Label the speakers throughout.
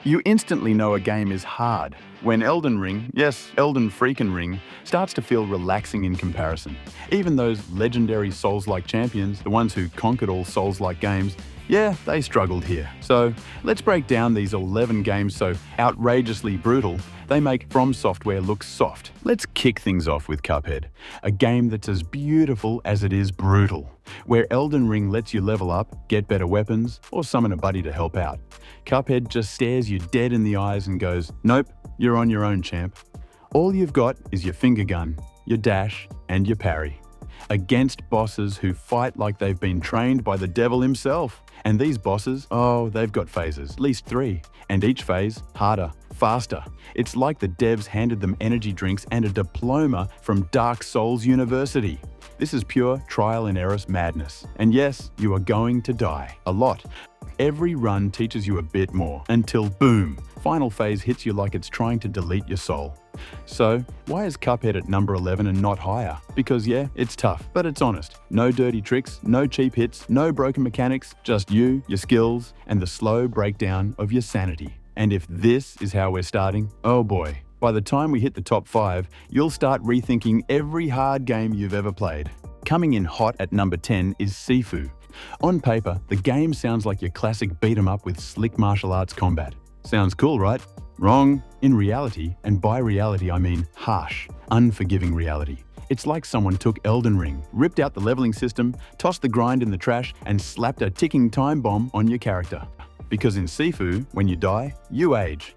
Speaker 1: You instantly know a game is hard when Elden Ring, yes, Elden freaking Ring, starts to feel relaxing in comparison. Even those legendary Souls-like champions, the ones who conquered all Souls-like games, yeah, they struggled here. So let's break down these 11 games so outrageously brutal they make From Software look soft. Let's kick things off with Cuphead, a game that's as beautiful as it is brutal, where Elden Ring lets you level up, get better weapons, or summon a buddy to help out. Cuphead just stares you dead in the eyes and goes, "Nope, you're on your own, champ." All you've got is your finger gun, your dash, and your parry. Against bosses who fight like they've been trained by the devil himself. And these bosses, oh, they've got phases, at least 3, and each phase harder, faster. It's like the devs handed them energy drinks and a diploma from Dark Souls University. This is pure trial and error madness. And yes, you are going to die. A lot. Every run teaches you a bit more, until boom, final phase hits you like it's trying to delete your soul. So, why is Cuphead at number 11 and not higher? Because yeah, it's tough, but it's honest. No dirty tricks, no cheap hits, no broken mechanics, just you, your skills, and the slow breakdown of your sanity. And if this is how we're starting, oh boy. By the time we hit the top 5, you'll start rethinking every hard game you've ever played. Coming in hot at number 10 is Sifu. On paper, the game sounds like your classic beat-em-up with slick martial arts combat. Sounds cool, right? Wrong. In reality, and by reality I mean harsh, unforgiving reality, it's like someone took Elden Ring, ripped out the leveling system, tossed the grind in the trash, and slapped a ticking time bomb on your character. Because in Sifu, when you die, you age.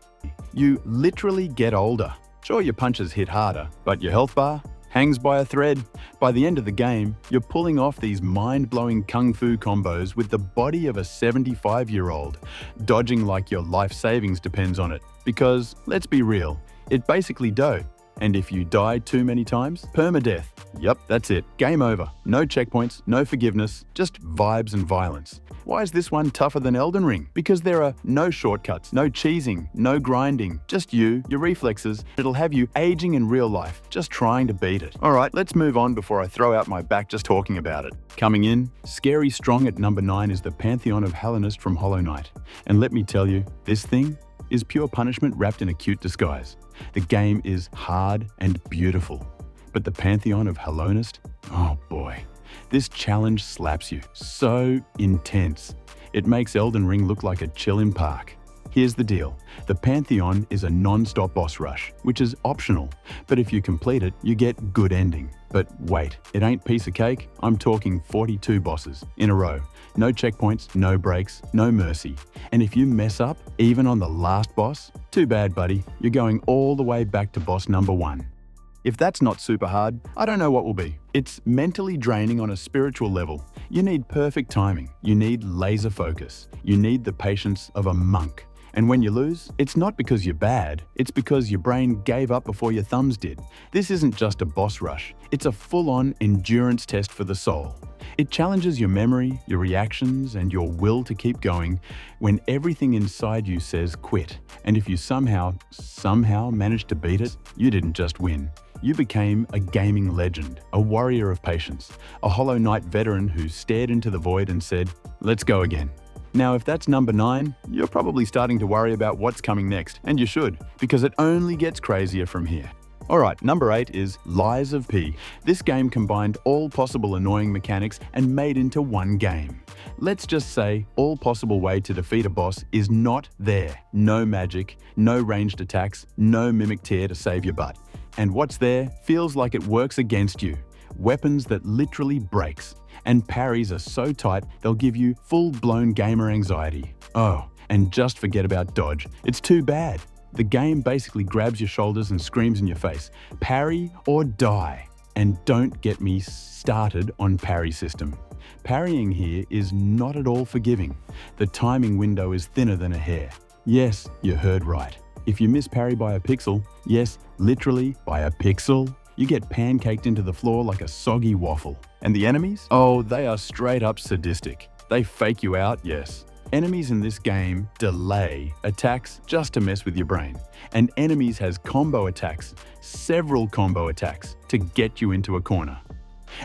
Speaker 1: You literally get older. Sure, your punches hit harder, but your health bar hangs by a thread. By the end of the game, you're pulling off these mind-blowing kung fu combos with the body of a 75-year-old, dodging like your life savings depends on it. Because, let's be real, it basically do. And if you die too many times, permadeath. Yup, that's it. Game over. No checkpoints, no forgiveness, just vibes and violence. Why is this one tougher than Elden Ring? Because there are no shortcuts, no cheesing, no grinding, just you, your reflexes. It'll have you aging in real life, just trying to beat it. Alright, let's move on before I throw out my back just talking about it. Coming in, scary strong at number 9 is the Pantheon of Hellenist from Hollow Knight. And let me tell you, this thing is pure punishment wrapped in a cute disguise. The game is hard and beautiful. But the Pantheon of Hellenist? Oh boy. This challenge slaps you. So intense. It makes Elden Ring look like a chill in park. Here's the deal. The Pantheon is a non-stop boss rush, which is optional. But if you complete it, you get good ending. But wait, it ain't piece of cake. I'm talking 42 bosses in a row. No checkpoints, no breaks, no mercy. And if you mess up, even on the last boss, too bad, buddy. You're going all the way back to boss number 1. If that's not super hard, I don't know what will be. It's mentally draining on a spiritual level. You need perfect timing. You need laser focus. You need the patience of a monk. And when you lose, it's not because you're bad, it's because your brain gave up before your thumbs did. This isn't just a boss rush, it's a full-on endurance test for the soul. It challenges your memory, your reactions, and your will to keep going when everything inside you says quit. And if you somehow manage to beat it, you didn't just win. You became a gaming legend, a warrior of patience, a Hollow Knight veteran who stared into the void and said, "Let's go again." Now, if that's number 9, you're probably starting to worry about what's coming next, and you should, because it only gets crazier from here. Alright, number 8 is Lies of P. This game combined all possible annoying mechanics and made into one game. Let's just say all possible way to defeat a boss is not there. No magic, no ranged attacks, no mimic tear to save your butt. And what's there feels like it works against you. Weapons that literally breaks. And parries are so tight they'll give you full-blown gamer anxiety. Oh, and just forget about dodge. It's too bad. The game basically grabs your shoulders and screams in your face, "Parry or die." And don't get me started on parry system. Parrying here is not at all forgiving. The timing window is thinner than a hair. Yes, you heard right. If you miss parry by a pixel, yes, literally by a pixel, you get pancaked into the floor like a soggy waffle. And the enemies? Oh, they are straight up sadistic. They fake you out, yes. Enemies in this game delay attacks just to mess with your brain. And enemies has combo attacks, several combo attacks, to get you into a corner.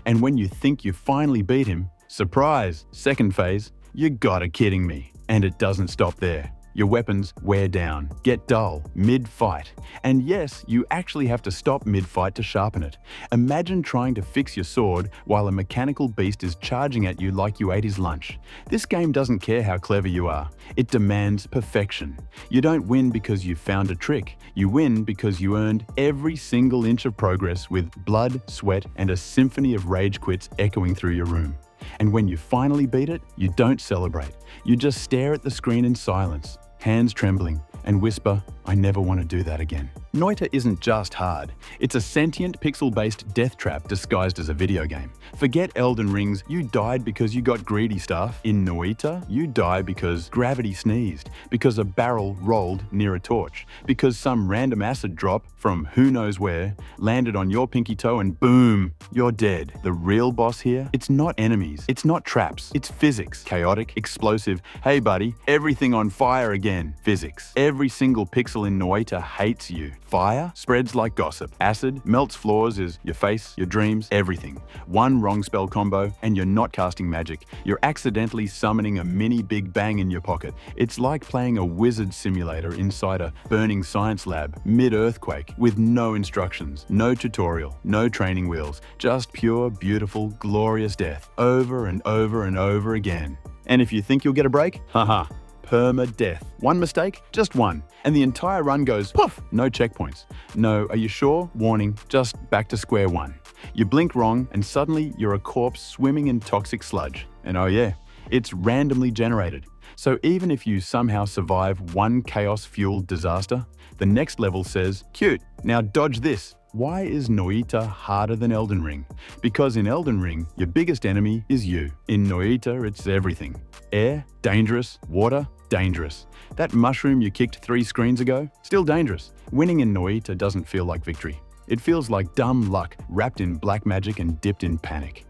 Speaker 1: And when you think you finally beat him, surprise, second phase, you gotta kidding me. And it doesn't stop there. Your weapons wear down, get dull, mid-fight. And yes, you actually have to stop mid-fight to sharpen it. Imagine trying to fix your sword while a mechanical beast is charging at you like you ate his lunch. This game doesn't care how clever you are. It demands perfection. You don't win because you found a trick. You win because you earned every single inch of progress with blood, sweat, and a symphony of rage quits echoing through your room. And when you finally beat it, you don't celebrate. You just stare at the screen in silence, hands trembling, and whisper, "I never want to do that again." Noita isn't just hard. It's a sentient, pixel-based death trap disguised as a video game. Forget Elden Ring's "you died because you got greedy" stuff. In Noita, you die because gravity sneezed, because a barrel rolled near a torch, because some random acid drop from who knows where landed on your pinky toe and boom, you're dead. The real boss here? It's not enemies, it's not traps, it's physics. Chaotic, explosive, "Hey buddy, everything on fire again" physics. Every single pixel in Noita hates you. Fire spreads like gossip. Acid melts floors as your face, your dreams, everything. One wrong spell combo and you're not casting magic. You're accidentally summoning a mini Big Bang in your pocket. It's like playing a wizard simulator inside a burning science lab, mid-earthquake, with no instructions, no tutorial, no training wheels, just pure, beautiful, glorious death, over and over and over again. And if you think you'll get a break, haha. Perma-death. One mistake, just one, and the entire run goes poof, no checkpoints. No, are you sure? Warning, just back to square one. You blink wrong and suddenly you're a corpse swimming in toxic sludge. And oh yeah, it's randomly generated. So even if you somehow survive one chaos-fueled disaster, the next level says, "Cute, now dodge this." Why is Noita harder than Elden Ring? Because in Elden Ring, your biggest enemy is you. In Noita, it's everything. Air, dangerous. Water, dangerous. That mushroom you kicked 3 screens ago, still dangerous. Winning in Noita doesn't feel like victory. It feels like dumb luck wrapped in black magic and dipped in panic.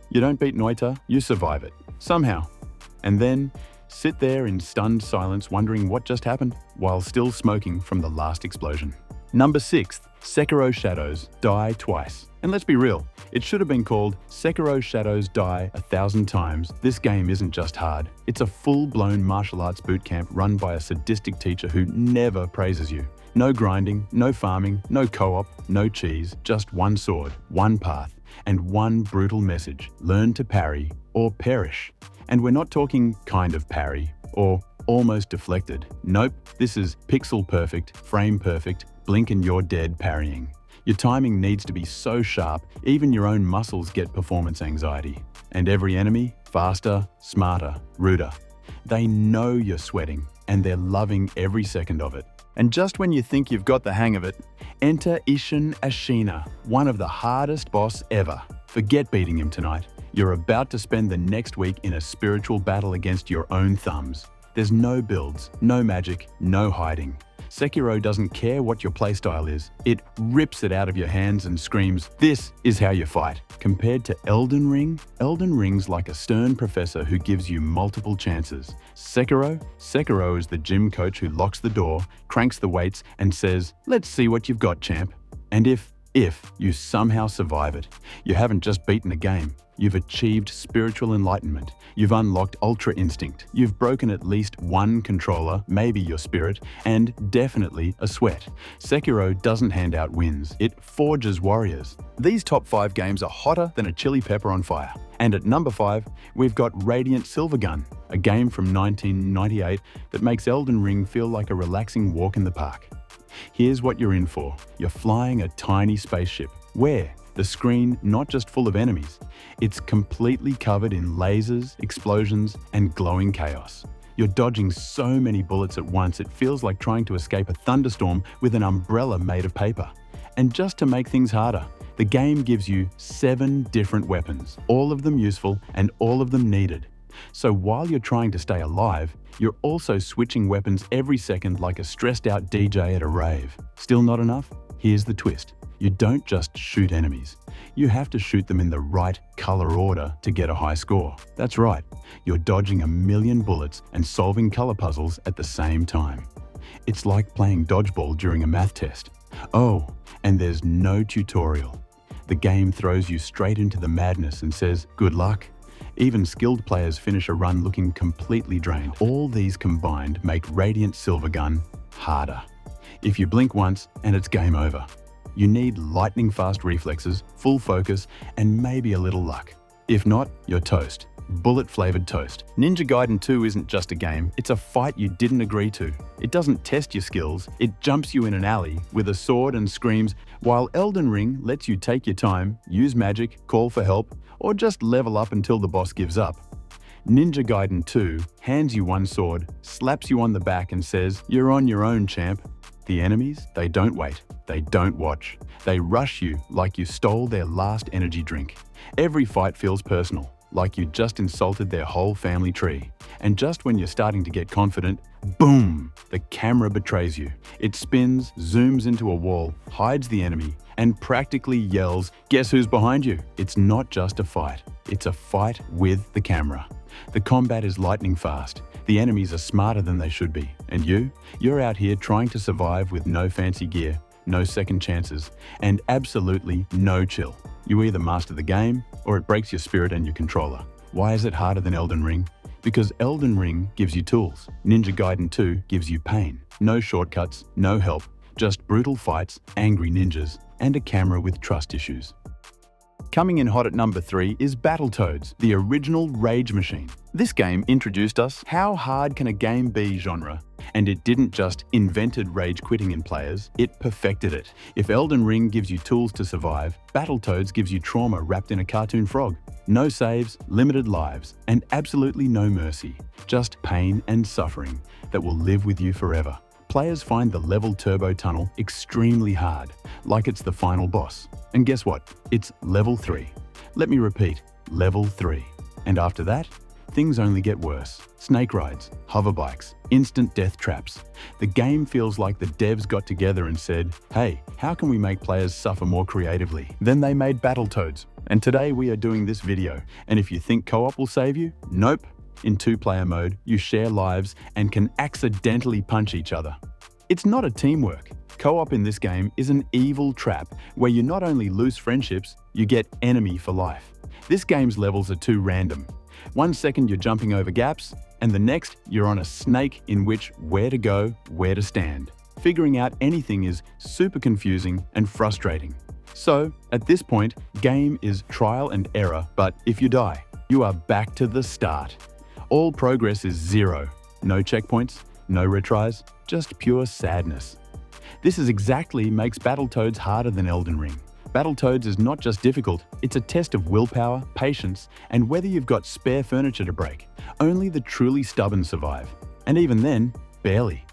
Speaker 1: You don't beat Noita, you survive it. Somehow. And then sit there in stunned silence wondering what just happened, while still smoking from the last explosion. Number 6, Sekiro Shadows Die Twice. And let's be real, it should have been called Sekiro Shadows Die 1,000 Times. This game isn't just hard, it's a full-blown martial arts bootcamp run by a sadistic teacher who never praises you. No grinding, no farming, no co-op, no cheese, just one sword, one path, and one brutal message. Learn to parry or perish. And we're not talking kind of parry or almost deflected. Nope, this is pixel perfect, frame perfect, blink and you're dead parrying. Your timing needs to be so sharp, even your own muscles get performance anxiety. And every enemy, faster, smarter, ruder. They know you're sweating, and they're loving every second of it. And just when you think you've got the hang of it, enter Isshin Ashina, one of the hardest boss ever. Forget beating him tonight. You're about to spend the next week in a spiritual battle against your own thumbs. There's no builds, no magic, no hiding. Sekiro doesn't care what your playstyle is. It rips it out of your hands and screams, "This is how you fight." Compared to Elden Ring, Elden Ring's like a stern professor who gives you multiple chances. Sekiro is the gym coach who locks the door, cranks the weights, and says, "Let's see what you've got, champ." And if you somehow survive it, you haven't just beaten a game. You've achieved spiritual enlightenment. You've unlocked Ultra Instinct. You've broken at least one controller, maybe your spirit, and definitely a sweat. Sekiro doesn't hand out wins. It forges warriors. These top 5 games are hotter than a chili pepper on fire. And at number 5, we've got Radiant Silvergun, a game from 1998 that makes Elden Ring feel like a relaxing walk in the park. Here's what you're in for. You're flying a tiny spaceship. Where? The screen not just full of enemies, it's completely covered in lasers, explosions, and glowing chaos. You're dodging so many bullets at once it feels like trying to escape a thunderstorm with an umbrella made of paper. And just to make things harder, the game gives you 7 different weapons, all of them useful and all of them needed. So while you're trying to stay alive, you're also switching weapons every second like a stressed out DJ at a rave. Still not enough? Here's the twist. You don't just shoot enemies. You have to shoot them in the right color order to get a high score. That's right, you're dodging a million bullets and solving color puzzles at the same time. It's like playing dodgeball during a math test. Oh, and there's no tutorial. The game throws you straight into the madness and says, "Good luck." Even skilled players finish a run looking completely drained. All these combined make Radiant Silvergun harder. If you blink once and it's game over. You need lightning-fast reflexes, full focus, and maybe a little luck. If not, you're toast. Bullet-flavored toast. Ninja Gaiden 2 isn't just a game, it's a fight you didn't agree to. It doesn't test your skills, it jumps you in an alley with a sword and screams, while Elden Ring lets you take your time, use magic, call for help, or just level up until the boss gives up. Ninja Gaiden 2 hands you one sword, slaps you on the back and says, "You're on your own, champ." The enemies, they don't wait, they don't watch. They rush you like you stole their last energy drink. Every fight feels personal, like you just insulted their whole family tree. And just when you're starting to get confident, boom, the camera betrays you. It spins, zooms into a wall, hides the enemy, and practically yells, "Guess who's behind you?" It's not just a fight, it's a fight with the camera. The combat is lightning fast. The enemies are smarter than they should be. And you're out here trying to survive with no fancy gear, no second chances, and absolutely no chill. You either master the game, or it breaks your spirit and your controller. Why is it harder than Elden Ring? Because Elden Ring gives you tools. Ninja Gaiden 2 gives you pain. No shortcuts, no help, just brutal fights, angry ninjas, and a camera with trust issues. Coming in hot at number 3 is Battletoads, the original rage machine. This game introduced us how hard can a game be genre, and it didn't just invented rage quitting in players, it perfected it. If Elden Ring gives you tools to survive, Battletoads gives you trauma wrapped in a cartoon frog. No saves, limited lives, and absolutely no mercy. Just pain and suffering that will live with you forever. Players find the level turbo tunnel extremely hard, like it's the final boss. And guess what? It's level 3. Let me repeat, level 3. And after that, things only get worse. Snake rides, hover bikes, instant death traps. The game feels like the devs got together and said, "Hey, how can we make players suffer more creatively?" Then they made Battletoads. And today we are doing this video. And if you think co-op will save you, nope. In 2-player mode, you share lives and can accidentally punch each other. It's not a teamwork. Co-op in this game is an evil trap where you not only lose friendships, you get enemy for life. This game's levels are too random. 1 second you're jumping over gaps, and the next you're on a snake in which where to go, where to stand. Figuring out anything is super confusing and frustrating. So, at this point, game is trial and error, but if you die, you are back to the start. All progress is 0. No checkpoints, no retries, just pure sadness. This is exactly makes Battletoads harder than Elden Ring. Battletoads is not just difficult, it's a test of willpower, patience, and whether you've got spare furniture to break. Only the truly stubborn survive. And even then, barely.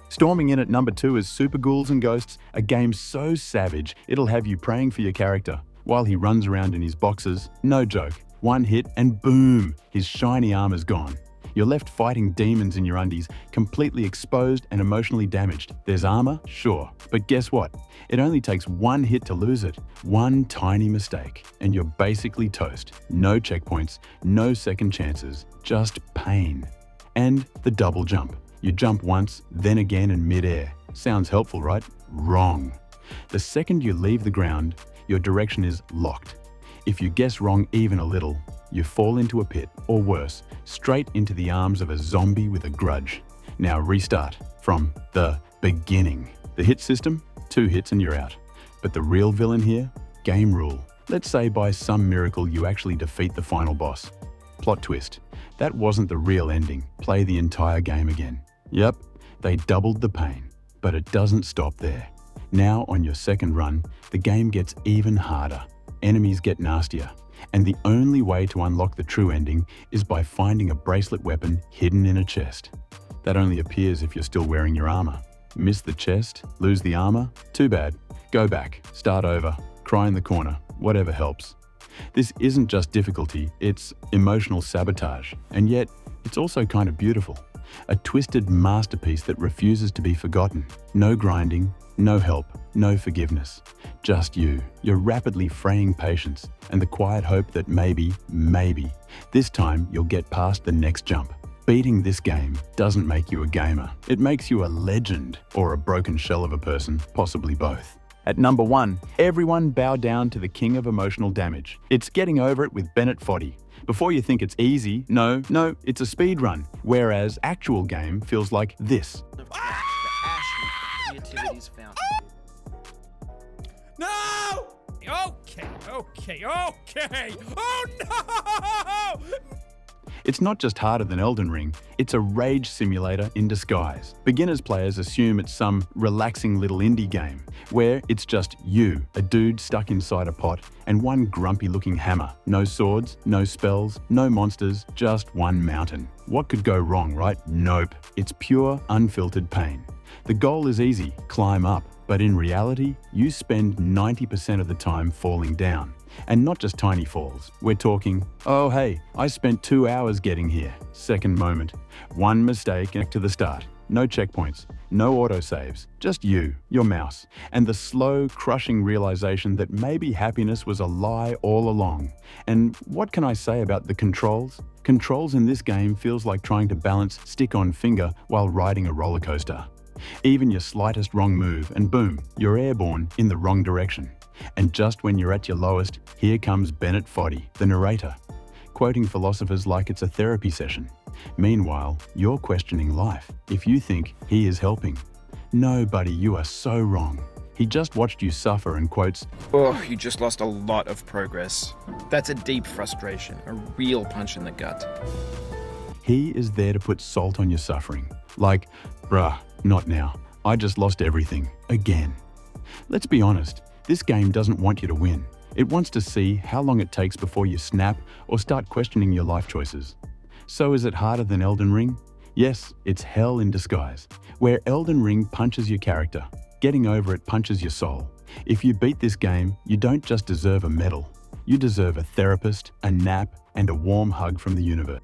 Speaker 1: Storming in at number 2 is Super Ghouls and Ghosts, a game so savage it'll have you praying for your character while he runs around in his boxes. No joke. 1 hit and boom, his shiny armor's gone. You're left fighting demons in your undies, completely exposed and emotionally damaged. There's armor, sure, but guess what? It only takes 1 hit to lose it. 1 tiny mistake, and you're basically toast. No checkpoints, no second chances, just pain. And the double jump. You jump once, then again in mid-air. Sounds helpful, right? Wrong. The second you leave the ground, your direction is locked. If you guess wrong even a little, you fall into a pit, or worse, straight into the arms of a zombie with a grudge. Now restart from the beginning. The hit system? 2 hits and you're out. But the real villain here? Game rule. Let's say by some miracle you actually defeat the final boss. Plot twist. That wasn't the real ending. Play the entire game again. Yep, they doubled the pain. But it doesn't stop there. Now on your second run, the game gets even harder. Enemies get nastier. And the only way to unlock the true ending is by finding a bracelet weapon hidden in a chest. That only appears if you're still wearing your armor. Miss the chest, lose the armor? Too bad. Go back, start over, cry in the corner, whatever helps. This isn't just difficulty, it's emotional sabotage. And yet, it's also kind of beautiful. A twisted masterpiece that refuses to be forgotten. No grinding, no help, no forgiveness. Just you, your rapidly fraying patience, and the quiet hope that maybe, this time you'll get past the next jump. Beating this game doesn't make you a gamer. It makes you a legend, or a broken shell of a person, possibly both. At number 1, everyone bow down to the king of emotional damage. It's Getting Over It with Bennett Foddy. Before you think it's easy, no, it's a speed run, whereas actual game feels like this.
Speaker 2: No! Okay. Oh no!
Speaker 1: It's not just harder than Elden Ring, it's a rage simulator in disguise. Beginners players assume it's some relaxing little indie game, where it's just you, a dude stuck inside a pot, and one grumpy-looking hammer. No swords, no spells, no monsters, just one mountain. What could go wrong, right? Nope. It's pure, unfiltered pain. The goal is easy, climb up, but in reality, you spend 90% of the time falling down. And not just tiny falls. We're talking, oh hey, I spent 2 hours getting here. Second moment. One mistake back to the start. No checkpoints, no autosaves, just you, your mouse, and the slow, crushing realization that maybe happiness was a lie all along. And what can I say about the controls? Controls in this game feels like trying to balance stick on finger while riding a roller coaster. Even your slightest wrong move and boom, you're airborne in the wrong direction. And just when you're at your lowest, here comes Bennett Foddy, the narrator, quoting philosophers like it's a therapy session. Meanwhile, you're questioning life. If you think he is helping, no, buddy, you are so wrong. He just watched you suffer and quotes,
Speaker 3: "Oh, you just lost a lot of progress." That's a deep frustration, a real punch in the gut.
Speaker 1: He is there to put salt on your suffering. Like, bruh, not now. I just lost everything. Again. Let's be honest. This game doesn't want you to win. It wants to see how long it takes before you snap or start questioning your life choices. So is it harder than Elden Ring? Yes, it's hell in disguise, where Elden Ring punches your character. Getting Over It punches your soul. If you beat this game, you don't just deserve a medal. You deserve a therapist, a nap, and a warm hug from the universe.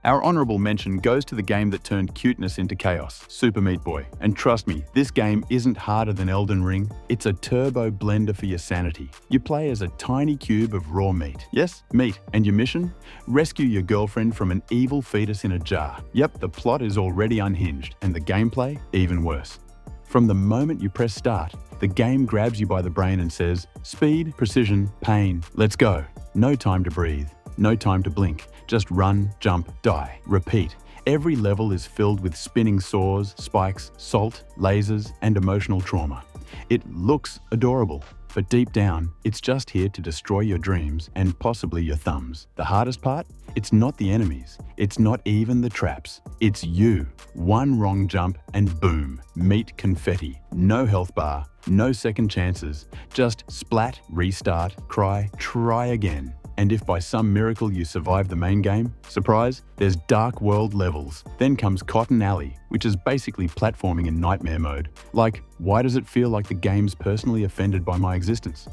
Speaker 1: Our honourable mention goes to the game that turned cuteness into chaos, Super Meat Boy. And trust me, this game isn't harder than Elden Ring. It's a turbo blender for your sanity. You play as a tiny cube of raw meat. Yes, meat. And your mission? Rescue your girlfriend from an evil fetus in a jar. Yep, the plot is already unhinged, and the gameplay even worse. From the moment you press start, the game grabs you by the brain and says, speed, precision, pain, let's go. No time to breathe. No time to blink. Just run, jump, die. Repeat. Every level is filled with spinning saws, spikes, salt, lasers, and emotional trauma. It looks adorable, but deep down, it's just here to destroy your dreams and possibly your thumbs. The hardest part? It's not the enemies. It's not even the traps. It's you. One wrong jump and boom, meat confetti. No health bar, no second chances. Just splat, restart, cry, try again. And if by some miracle you survive the main game, surprise, there's Dark World levels. Then comes Cotton Alley, which is basically platforming in nightmare mode. Like, why does it feel like the game's personally offended by my existence?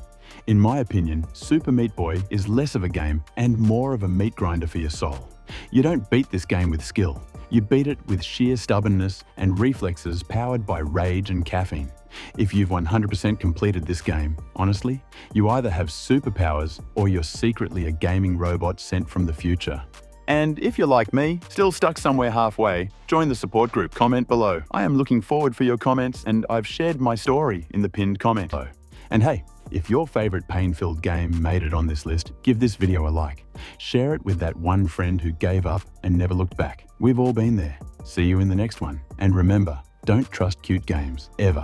Speaker 1: In my opinion, Super Meat Boy is less of a game and more of a meat grinder for your soul. You don't beat this game with skill. You beat it with sheer stubbornness and reflexes powered by rage and caffeine. If you've 100% completed this game, honestly, you either have superpowers or you're secretly a gaming robot sent from the future. And if you're like me, still stuck somewhere halfway, join the support group, comment below. I am looking forward for your comments and I've shared my story in the pinned comment below. And hey, if your favorite pain-filled game made it on this list, give this video a like. Share it with that one friend who gave up and never looked back. We've all been there. See you in the next one. And remember, don't trust cute games, ever.